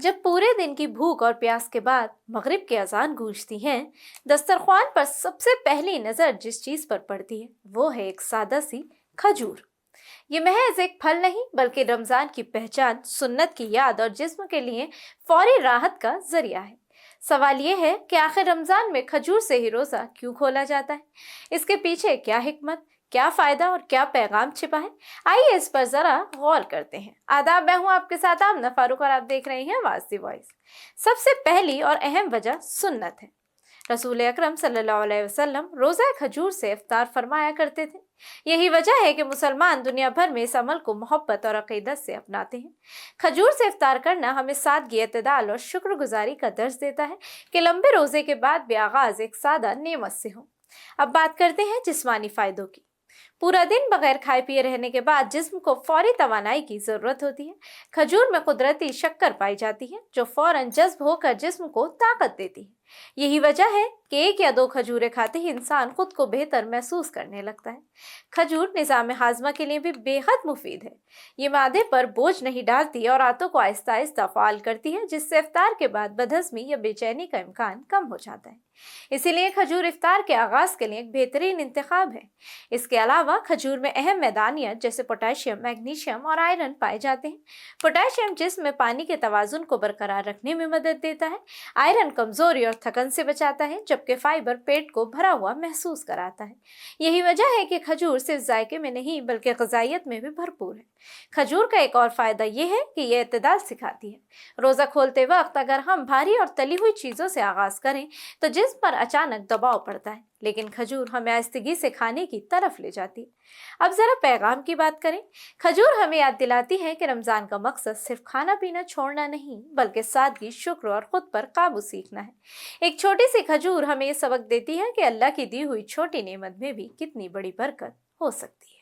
जब पूरे दिन की भूख और प्यास के बाद मगरिब की अजान गूंजती है, दस्तरख्वान पर सबसे पहली नजर जिस चीज पर पड़ती है वो है एक सादा सी खजूर। ये महज एक फल नहीं बल्कि रमजान की पहचान, सुन्नत की याद और जिस्म के लिए फौरी राहत का जरिया है। सवाल ये है कि आखिर रमजान में खजूर से ही रोजा क्यों खोला जाता है? इसके पीछे क्या हिकमत, क्या फायदा और क्या पैगाम छिपा है? आइए इस पर जरा गौर करते हैं। आदाब, मैं हूं आपके साथ आमना फारूक और आप देख रहे हैं आवाज दी वॉइस। सबसे पहली और अहम वजह सुन्नत है। रसूल अकरम सल्लल्लाहु अलैहि वसल्लम रोज़ा खजूर से इफ्तार फरमाया करते थे। यही वजह है कि मुसलमान दुनिया भर में इस अमल को मोहब्बत और अकीदत से अपनाते हैं। खजूर से इफ्तार करना हमें सादगी, इत्तेदाल और शुक्रगुजारी का दर्ज देता है कि लंबे रोजे के बाद भी आगाज एक सादा नेमत से हो। अब बात करते हैं जिस्मानी फायदों की। पूरा दिन बगैर खाए पिए रहने के बाद जिस्म को फौरी तवानाई की जरूरत होती है। खजूर में कुदरती शक्कर पाई जाती है जो फौरन जज्ब होकर जिस्म को ताकत देती है। यही वजह है कि एक या दो खजूरें खाते ही इंसान खुद को बेहतर महसूस करने लगता है। खजूर निज़ाम हाजमा के लिए भी बेहद मुफीद है। ये मादे पर बोझ नहीं डालती और आंतों को आहिस्ता आहिस्ता फाल करती है, जिससे इफ्तार के बाद बदहजमी या बेचैनी का इम्कान कम हो जाता है। इसीलिए खजूर इफ्तार के आगाज के लिए एक बेहतरीन इंतखाब है। इसके अलावा खजूर में अहम मैदानियत जैसे पोटेशियम, मैग्नीशियम और आयरन पाए जाते हैं। पोटेशियम जिस्म में पानी के तवाजुन को बरकरार रखने में मदद देता है। आयरन कमजोरी और थकन से बचाता है, जबकि फाइबर पेट को भरा हुआ महसूस कराता है। यही वजह है कि खजूर सिर्फ जायके में नहीं बल्कि ग़िज़ाइयत में भी भरपूर है। खजूर का एक और फायदा यह है कि यह इत्तेदाल सिखाती है। रोजा खोलते वक्त अगर हम भारी और तली हुई चीजों से आगाज करें तो जिस्म पर अचानक दबाव पड़ता है, लेकिन खजूर हमें आहिस्तगी से खाने की तरफ ले जाती है। अब जरा पैगाम की बात करें। खजूर हमें याद दिलाती है कि रमजान का मकसद सिर्फ खाना पीना छोड़ना नहीं बल्कि सादगी, शुक्र और खुद पर काबू सीखना है। एक छोटी सी खजूर हमें ये सबक देती है कि अल्लाह की दी हुई छोटी नेमत में भी कितनी बड़ी बरकत हो सकती है।